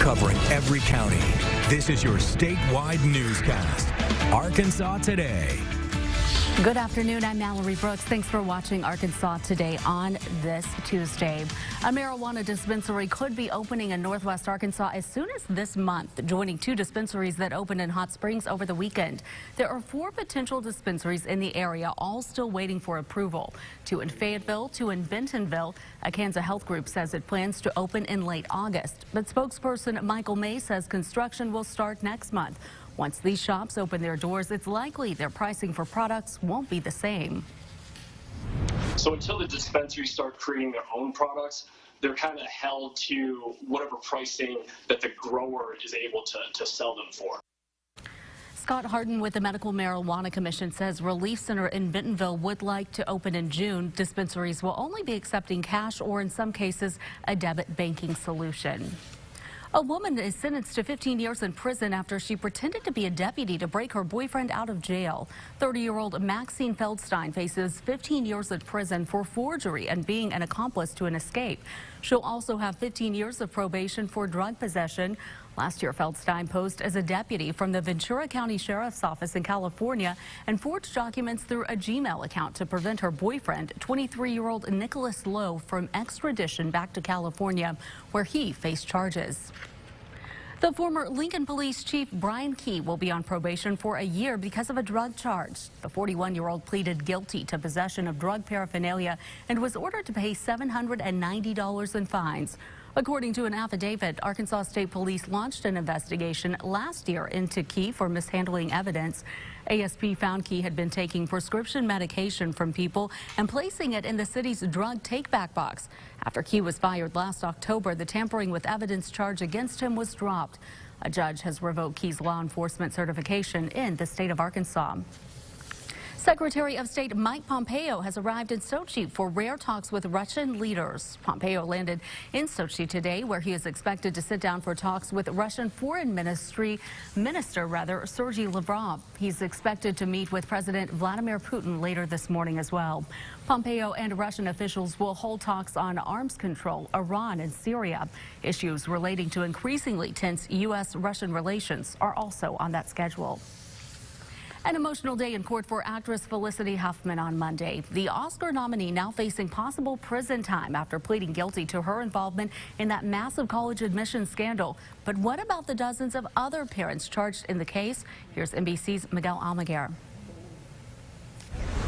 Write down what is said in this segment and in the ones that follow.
covering every county. This is your statewide newscast, Arkansas Today. Good afternoon, I'm Mallory Brooks. Thanks for watching Arkansas Today on this Tuesday. A marijuana dispensary could be opening in Northwest Arkansas as soon as this month, joining 2 dispensaries that opened in Hot Springs over the weekend. There are 4 potential dispensaries in the area, all still waiting for approval. 2 in Fayetteville, 2 in Bentonville. A Kansas Health Group says it plans to open in late August, but spokesperson Michael May says construction will start next month. Once these shops open their doors, it's likely their pricing for products won't be the same. So until the dispensaries start creating their own products, they're kind of held to whatever pricing that the grower is able to sell them for. Scott Harden with the Medical Marijuana Commission says Relief Center in Bentonville would like to open in June. Dispensaries will only be accepting cash or, in some cases, a debit banking solution. A woman is sentenced to 15 years in prison after she pretended to be a deputy to break her boyfriend out of jail. 30-year-old Maxine Feldstein faces 15 years in prison for forgery and being an accomplice to an escape. She'll also have 15 years of probation for drug possession. Last year, Feldstein posed as a deputy from the Ventura County Sheriff's Office in California and forged documents through a Gmail account to prevent her boyfriend, 23-year-old Nicholas Lowe, from extradition back to California, where he faced charges. The former Lincoln Police Chief Brian Key will be on probation for a year because of a drug charge. The 41-year-old pleaded guilty to possession of drug paraphernalia and was ordered to pay $790 in fines. According to an affidavit, Arkansas State Police launched an investigation last year into Key for mishandling evidence. ASP found Key had been taking prescription medication from people and placing it in the city's drug take-back box. After Key was fired last October, the tampering with evidence charge against him was dropped. A judge has revoked Key's law enforcement certification in the state of Arkansas. Secretary of State Mike Pompeo has arrived in Sochi for rare talks with Russian leaders. Pompeo landed in Sochi today, where he is expected to sit down for talks with Russian Foreign Minister Sergei Lavrov. He's expected to meet with President Vladimir Putin later this morning as well. Pompeo and Russian officials will hold talks on arms control, Iran, and Syria. Issues relating to increasingly tense U.S.-Russian relations are also on that schedule. An emotional day in court for actress Felicity Huffman on Monday. The Oscar nominee now facing possible prison time after pleading guilty to her involvement in that massive college admissions scandal. But what about the dozens of other parents charged in the case? Here's NBC's Miguel Almaguer.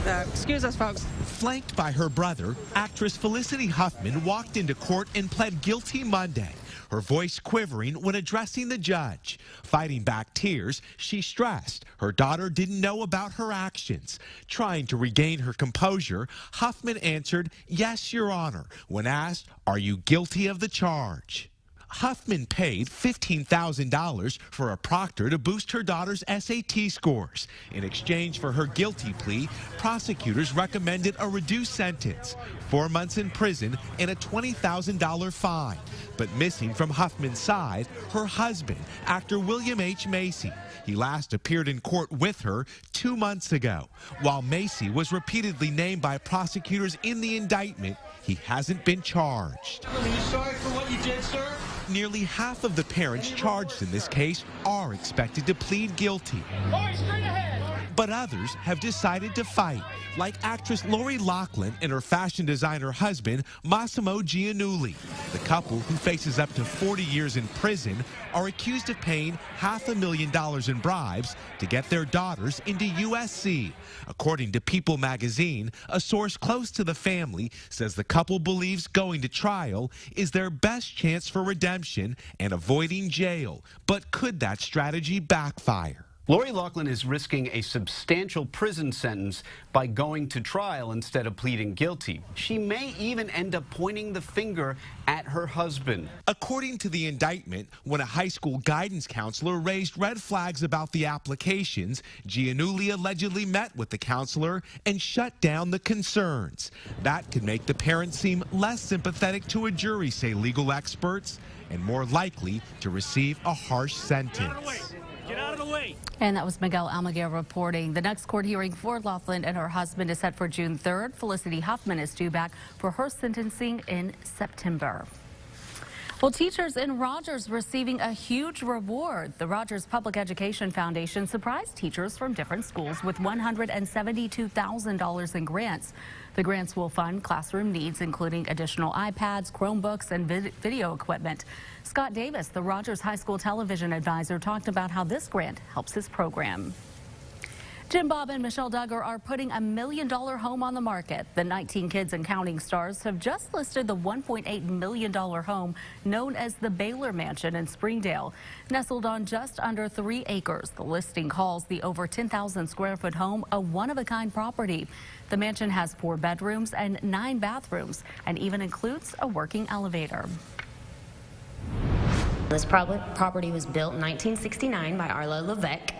Excuse us, folks. Flanked by her brother, actress Felicity Huffman walked into court and pled guilty Monday, her voice quivering when addressing the judge. Fighting back tears, she stressed her daughter didn't know about her actions. Trying to regain her composure, Huffman answered, "Yes, Your Honor," when asked, "Are you guilty of the charge?" Huffman paid $15,000 for a proctor to boost her daughter's SAT scores. In exchange for her guilty plea, prosecutors recommended a reduced sentence, 4 months in prison and a $20,000 fine. But missing from Huffman's side, her husband, actor William H. Macy. He last appeared in court with her 2 months ago. While Macy was repeatedly named by prosecutors in the indictment, he hasn't been charged. Are you sorry for what you did, sir? Nearly half of the parents charged in this case are expected to plead guilty. But others have decided to fight, like actress Lori Loughlin and her fashion designer husband, Massimo Giannulli. The couple, who faces up to 40 years in prison, are accused of paying $500,000 in bribes to get their daughters into USC. According to People magazine, a source close to the family says the couple believes going to trial is their best chance for redemption and avoiding jail. But could that strategy backfire? Lori Loughlin is risking a substantial prison sentence by going to trial instead of pleading guilty. She may even end up pointing the finger at her husband. According to the indictment, when a high school guidance counselor raised red flags about the applications, Giannulli allegedly met with the counselor and shut down the concerns. That could make the parents seem less sympathetic to a jury, say legal experts, and more likely to receive a harsh sentence. Get out of the way. And that was Miguel Almaguer reporting. The next court hearing for Loughlin and her husband is set for June 3rd. Felicity Huffman is due back for her sentencing in September. Well, teachers in Rogers receiving a huge reward. The Rogers Public Education Foundation surprised teachers from different schools with $172,000 in grants. The grants will fund classroom needs, including additional iPads, Chromebooks, and video equipment. Scott Davis, the Rogers High School television advisor, talked about how this grant helps his program. Jim Bob and Michelle Duggar are putting $1 million home on the market. The 19 Kids and Counting stars have just listed the $1.8 million home known as the Baylor Mansion in Springdale. Nestled on just under 3 acres, the listing calls the over 10,000 square foot home a one-of-a-kind property. The mansion has 4 bedrooms and 9 bathrooms and even includes a working elevator. This property was built in 1969 by Arlo Levesque.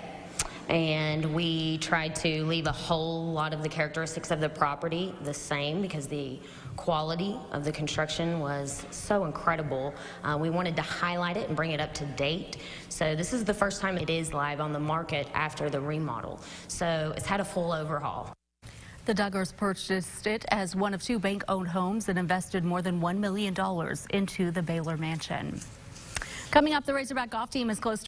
And we tried to leave a whole lot of the characteristics of the property the same because the quality of the construction was so incredible. We wanted to highlight it and bring it up to date. So this is the first time it is live on the market after the remodel. So it's had a full overhaul. The Duggars purchased it as one of 2 bank-owned homes and invested more than $1 million into the Baylor Mansion. Coming up, the Razorback golf team is close to